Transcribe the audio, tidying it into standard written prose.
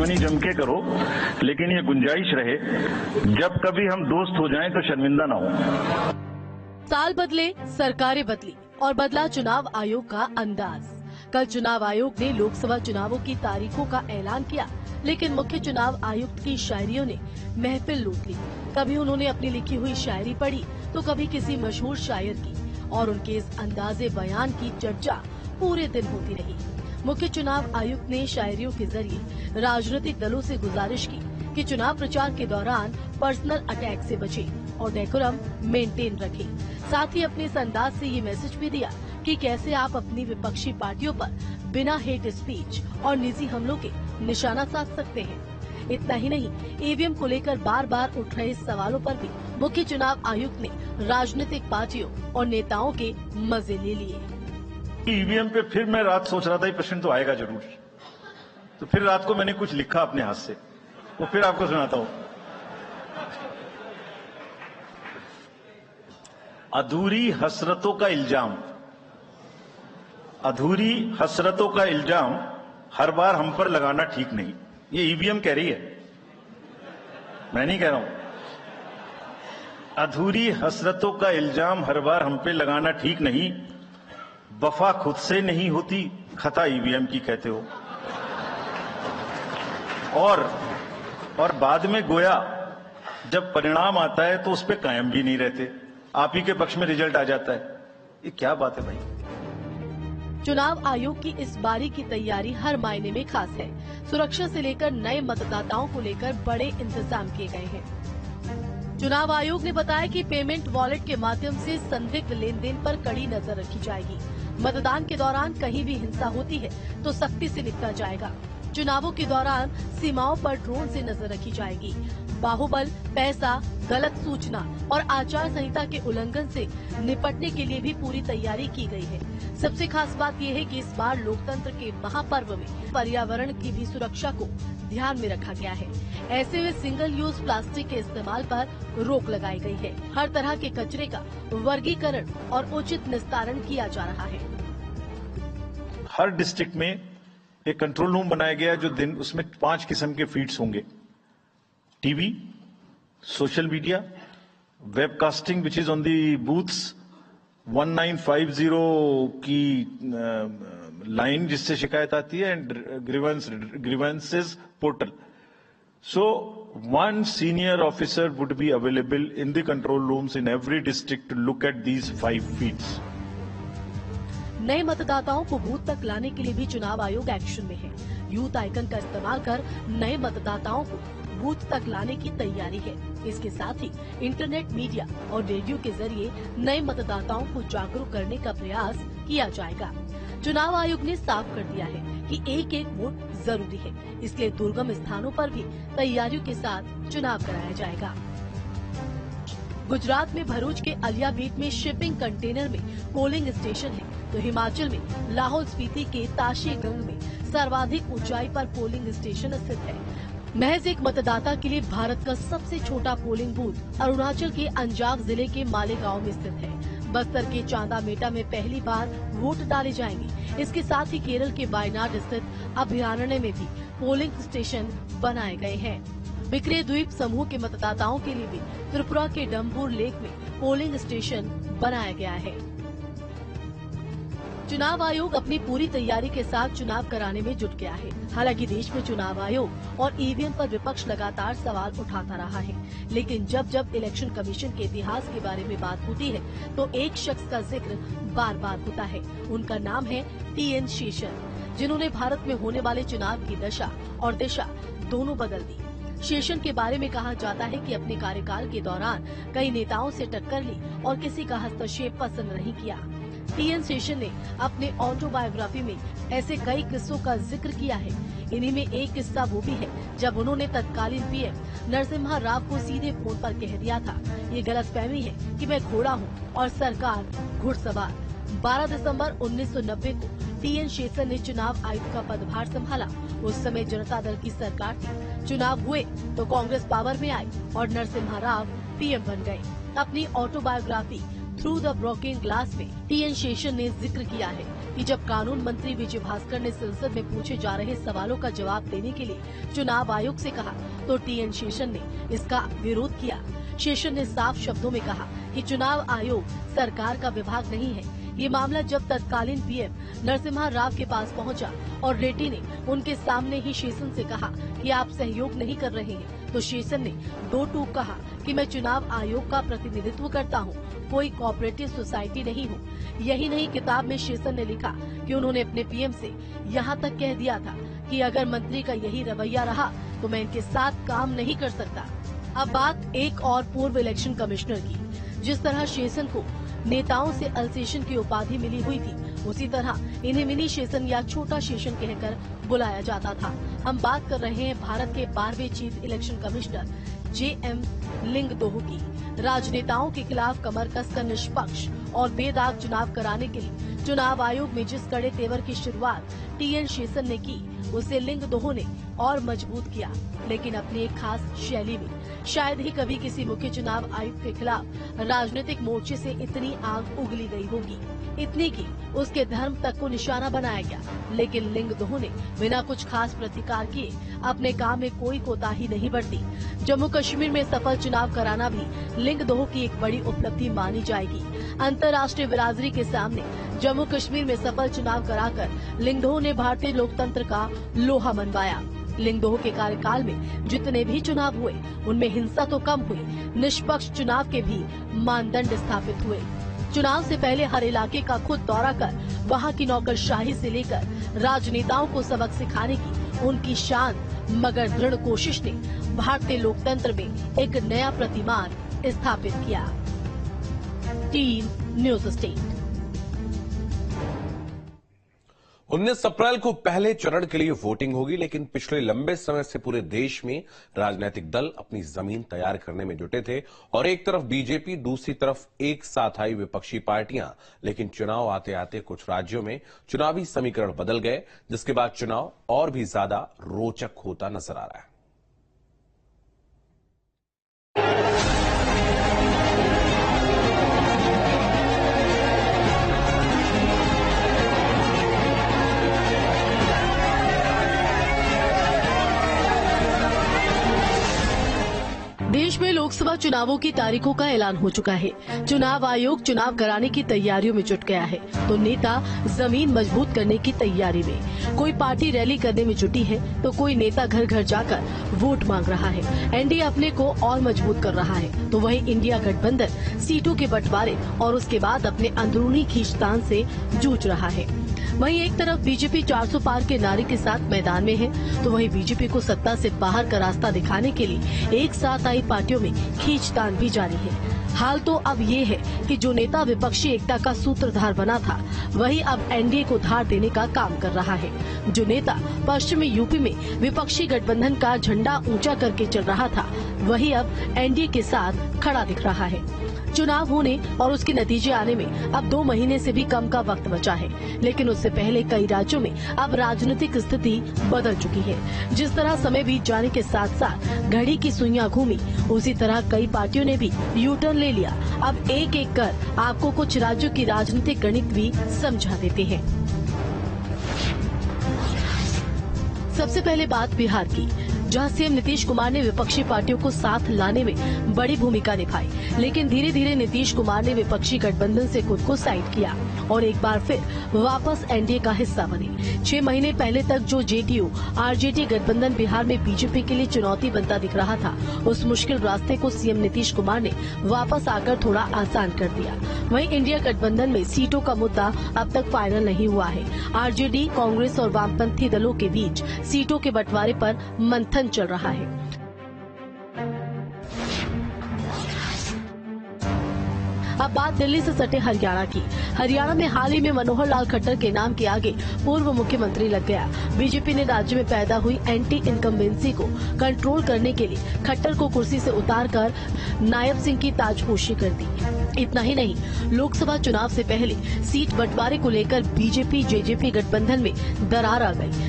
दुश्मनी जम के करो, लेकिन ये गुंजाइश रहे जब कभी हम दोस्त हो जाएं तो शर्मिंदा ना हो। साल बदले, सरकारें बदली और बदला चुनाव आयोग का अंदाज। कल चुनाव आयोग ने लोकसभा चुनावों की तारीखों का ऐलान किया, लेकिन मुख्य चुनाव आयुक्त की शायरियों ने महफिल लूट ली। कभी उन्होंने अपनी लिखी हुई शायरी पढ़ी तो कभी किसी मशहूर शायर की, और उनके इस अंदाजे बयान की चर्चा पूरे दिन होती रही। मुख्य चुनाव आयुक्त ने शायरियों के जरिए राजनीतिक दलों से गुजारिश की कि चुनाव प्रचार के दौरान पर्सनल अटैक से बचें और डेकोरम मेंटेन रखें। साथ ही अपने इस अंदाज से ये मैसेज भी दिया कि कैसे आप अपनी विपक्षी पार्टियों पर बिना हेट स्पीच और निजी हमलों के निशाना साध सकते हैं। इतना ही नहीं, ईवीएम को लेकर बार बार उठ रहे सवालों पर भी मुख्य चुनाव आयुक्त ने राजनीतिक पार्टियों और नेताओं के मजे ले लिए। ईवीएम पे फिर मैं रात सोच रहा था ये प्रश्न तो आएगा जरूर, तो फिर रात को मैंने कुछ लिखा अपने हाथ से, वो फिर आपको सुनाता हूं। अधूरी हसरतों का इल्जाम, अधूरी हसरतों का इल्जाम हर बार हम पर लगाना ठीक नहीं। ये ईवीएम कह रही है, मैं नहीं कह रहा हूं। अधूरी हसरतों का इल्जाम हर बार हम पे लगाना ठीक नहीं। वफा खुद से नहीं होती, खता ईवीएम की कहते हो। और बाद में गोया जब परिणाम आता है तो उस पे कायम भी नहीं रहते, आप ही के पक्ष में रिजल्ट आ जाता है। ये क्या बात है भाई। चुनाव आयोग की इस बारी की तैयारी हर मायने में खास है। सुरक्षा से लेकर नए मतदाताओं को लेकर बड़े इंतजाम किए गए हैं। चुनाव आयोग ने बताया कि पेमेंट वॉलेट के माध्यम से संदिग्ध लेन देन पर कड़ी नजर रखी जाएगी। मतदान के दौरान कहीं भी हिंसा होती है तो सख्ती से निपटा जाएगा। चुनावों के दौरान सीमाओं पर ड्रोन से नजर रखी जाएगी। बाहुबल, पैसा, गलत सूचना और आचार संहिता के उल्लंघन से निपटने के लिए भी पूरी तैयारी की गई है। सबसे खास बात यह है कि इस बार लोकतंत्र के महापर्व में पर्यावरण की भी सुरक्षा को ध्यान में रखा गया है। ऐसे में सिंगल यूज प्लास्टिक के इस्तेमाल पर रोक लगाई गई है। हर तरह के कचरे का वर्गीकरण और उचित निस्तारण किया जा रहा है। हर डिस्ट्रिक्ट में एक कंट्रोल रूम बनाया गया जो दिन उसमें 5 किस्म के फीड्स होंगे। TV, social media, webcasting which is on the booths, 1950 की लाइन जिससे शिकायत आती है, and grievances portal. So one senior officer would be available in the control rooms in every district to look at these 5 feeds. नए मतदाताओं को booth तक लाने के लिए भी चुनाव आयोग एक्शन में है। यूथ आइकन का इस्तेमाल कर नए मतदाताओं को बूथ तक लाने की तैयारी है। इसके साथ ही इंटरनेट, मीडिया और रेडियो के जरिए नए मतदाताओं को जागरूक करने का प्रयास किया जाएगा। चुनाव आयोग ने साफ कर दिया है कि एक एक वोट जरूरी है, इसलिए दुर्गम स्थानों पर भी तैयारियों के साथ चुनाव कराया जाएगा। गुजरात में भरूच के अलिया बीट में शिपिंग कंटेनर में पोलिंग स्टेशन है, तो हिमाचल में लाहौल स्पीति के ताशेगंग में सर्वाधिक ऊंचाई पर पोलिंग स्टेशन स्थित है। महज एक मतदाता के लिए भारत का सबसे छोटा पोलिंग बूथ अरुणाचल के अंजाव जिले के मालेगांव में स्थित है। बस्तर के चांदामेटा में पहली बार वोट डाले जाएंगे। इसके साथ ही केरल के वायनाड स्थित अभयारण्य में भी पोलिंग स्टेशन बनाए गए हैं। बिक्रे द्वीप समूह के मतदाताओं के लिए भी त्रिपुरा के डम्बूर लेक में पोलिंग स्टेशन बनाया गया है। चुनाव आयोग अपनी पूरी तैयारी के साथ चुनाव कराने में जुट गया है। हालांकि देश में चुनाव आयोग और ईवीएम पर विपक्ष लगातार सवाल उठाता रहा है, लेकिन जब जब इलेक्शन कमीशन के इतिहास के बारे में बात होती है तो एक शख्स का जिक्र बार बार होता है। उनका नाम है टीएन शेषन, जिन्होंने भारत में होने वाले चुनाव की दशा और दिशा दोनों बदल दी। शेषन के बारे में कहा जाता है कि अपने कार्यकाल के दौरान कई नेताओं से टक्कर ली और किसी का हस्तक्षेप पसंद नहीं किया। टीएन शेषन ने अपने ऑटोबायोग्राफी में ऐसे कई किस्सों का जिक्र किया है। इन्हीं में एक किस्सा वो भी है जब उन्होंने तत्कालीन पीएम नरसिम्हा राव को सीधे फोन पर कह दिया था, ये गलतफहमी है कि मैं घोड़ा हूँ और सरकार घुड़सवार। 12 दिसंबर 1990 को टीएन शेषन ने चुनाव आयुक्त का पदभार संभाला। उस समय जनता दल की सरकार थी। चुनाव हुए तो कांग्रेस पावर में आई और नरसिम्हा राव पीएम बन गए। अपनी autobiography through the broken glass में टीएन शेषन ने जिक्र किया है कि जब कानून मंत्री विजय भास्कर ने संसद में पूछे जा रहे सवालों का जवाब देने के लिए चुनाव आयोग से कहा तो टीएन शेषन ने इसका विरोध किया। शेषन ने साफ शब्दों में कहा कि चुनाव आयोग सरकार का विभाग नहीं है। ये मामला जब तत्कालीन पीएम नरसिम्हा राव के पास पहुंचा और रेड्डी ने उनके सामने ही शेषन से कहा कि आप सहयोग नहीं कर रहे हैं, तो शेषन ने दो टूक कहा कि मैं चुनाव आयोग का प्रतिनिधित्व करता हूं, कोई कोऑपरेटिव सोसाइटी नहीं हूं। यही नहीं, किताब में शेषन ने लिखा कि उन्होंने अपने पीएम से यहाँ तक कह दिया था कि अगर मंत्री का यही रवैया रहा तो मैं इनके साथ काम नहीं कर सकता। अब बात एक और पूर्व इलेक्शन कमिश्नर की। जिस तरह शेषन को नेताओं से अल्सेशन की उपाधि मिली हुई थी, उसी तरह इन्हें मिनी शेषन या छोटा शेषन कहकर बुलाया जाता था। हम बात कर रहे हैं भारत के 12वें chief election commissioner JM Lyngdoh की। राजनेताओं के खिलाफ कमर कसकर निष्पक्ष और बेदाग चुनाव कराने के लिए चुनाव आयोग में जिस कड़े तेवर की शुरुआत टीएन शेषन ने की, उसे लिंगदोह ने और मजबूत किया, लेकिन अपनी एक खास शैली में। शायद ही कभी किसी मुख्य चुनाव आयुक्त के खिलाफ राजनीतिक मोर्चे से इतनी आग उगली गई होगी, इतनी की उसके धर्म तक को निशाना बनाया गया। लेकिन लिंगदोह ने बिना कुछ खास प्रतिकार किए अपने काम में कोई कोताही नहीं बरती। जम्मू कश्मीर में सफल चुनाव कराना भी लिंगदोह की एक बड़ी उपलब्धि मानी जाएगी। अंतर्राष्ट्रीय बिरादरी के सामने जम्मू कश्मीर में सफल चुनाव कराकर लिंगदोह ने भारतीय लोकतंत्र का लोहा मनवाया। लिंगदोह के कार्यकाल में जितने भी चुनाव हुए उनमें हिंसा तो कम हुई, निष्पक्ष चुनाव के भी मानदंड स्थापित हुए। चुनाव से पहले हर इलाके का खुद दौरा कर वहां की नौकरशाही से लेकर राजनेताओं को सबक सिखाने की उनकी शांत मगर दृढ़ कोशिश ने भारतीय लोकतंत्र में एक नया प्रतिमान स्थापित किया। Team news state. 19 अप्रैल को पहले चरण के लिए वोटिंग होगी, लेकिन पिछले लंबे समय से पूरे देश में राजनीतिक दल अपनी जमीन तैयार करने में जुटे थे और एक तरफ बीजेपी, दूसरी तरफ एक साथ आई विपक्षी पार्टियां। लेकिन चुनाव आते आते कुछ राज्यों में चुनावी समीकरण बदल गए, जिसके बाद चुनाव और भी ज्यादा रोचक होता नजर आ रहा है। देश में लोकसभा चुनावों की तारीखों का ऐलान हो चुका है। चुनाव आयोग चुनाव कराने की तैयारियों में जुट गया है, तो नेता जमीन मजबूत करने की तैयारी में। कोई पार्टी रैली करने में जुटी है, तो कोई नेता घर घर जाकर वोट मांग रहा है। एनडीए अपने को और मजबूत कर रहा है, तो वहीं इंडिया गठबंधन सीटों के बंटवारे और उसके बाद अपने अंदरूनी खींचतान से जूझ रहा है। वहीं एक तरफ बीजेपी 400 पार के नारे के साथ मैदान में है, तो वहीं बीजेपी को सत्ता से बाहर का रास्ता दिखाने के लिए एक साथ आई पार्टियों में खींचतान भी जारी है। हाल तो अब ये है कि जो नेता विपक्षी एकता का सूत्रधार बना था, वही अब एनडीए को धार देने का काम कर रहा है। जो नेता पश्चिमी यूपी में विपक्षी गठबंधन का झंडा ऊंचा करके चल रहा था, वही अब एनडीए के साथ खड़ा दिख रहा है। चुनाव होने और उसके नतीजे आने में अब 2 महीने से भी कम का वक्त बचा है, लेकिन उससे पहले कई राज्यों में अब राजनीतिक स्थिति बदल चुकी है। जिस तरह समय बीत जाने के साथ साथ घड़ी की सुइयां घूमी, उसी तरह कई पार्टियों ने भी यू टर्न ले लिया। अब एक एक कर आपको कुछ राज्यों की राजनीतिक गणित भी समझा देते हैं। सबसे पहले बात बिहार की, जहां सीएम नीतीश कुमार ने विपक्षी पार्टियों को साथ लाने में बड़ी भूमिका निभाई, लेकिन धीरे धीरे नीतीश कुमार ने विपक्षी गठबंधन से खुद को साइड किया और एक बार फिर वापस एनडीए का हिस्सा बने। 6 महीने पहले तक जो जेडीयू आरजेडी गठबंधन बिहार में बीजेपी के लिए चुनौती बनता दिख रहा था, उस मुश्किल रास्ते को सीएम नीतीश कुमार ने वापस आकर थोड़ा आसान कर दिया। वहीं इंडिया गठबंधन में सीटों का मुद्दा अब तक फाइनल नहीं हुआ है। आरजेडी, कांग्रेस और वामपंथी दलों के बीच सीटों के बंटवारे पर मंथन चल रहा है। अब बात दिल्ली से सटे हरियाणा की। हरियाणा में हाल ही में मनोहर लाल खट्टर के नाम के आगे पूर्व मुख्यमंत्री लग गया। बीजेपी ने राज्य में पैदा हुई एंटी इनकम्बेंसी को कंट्रोल करने के लिए खट्टर को कुर्सी से उतारकर नायब सिंह की ताजपोशी कर दी। इतना ही नहीं, लोकसभा चुनाव से पहले सीट बंटवारे को लेकर बीजेपी जेजेपी गठबंधन में दरार आ गई।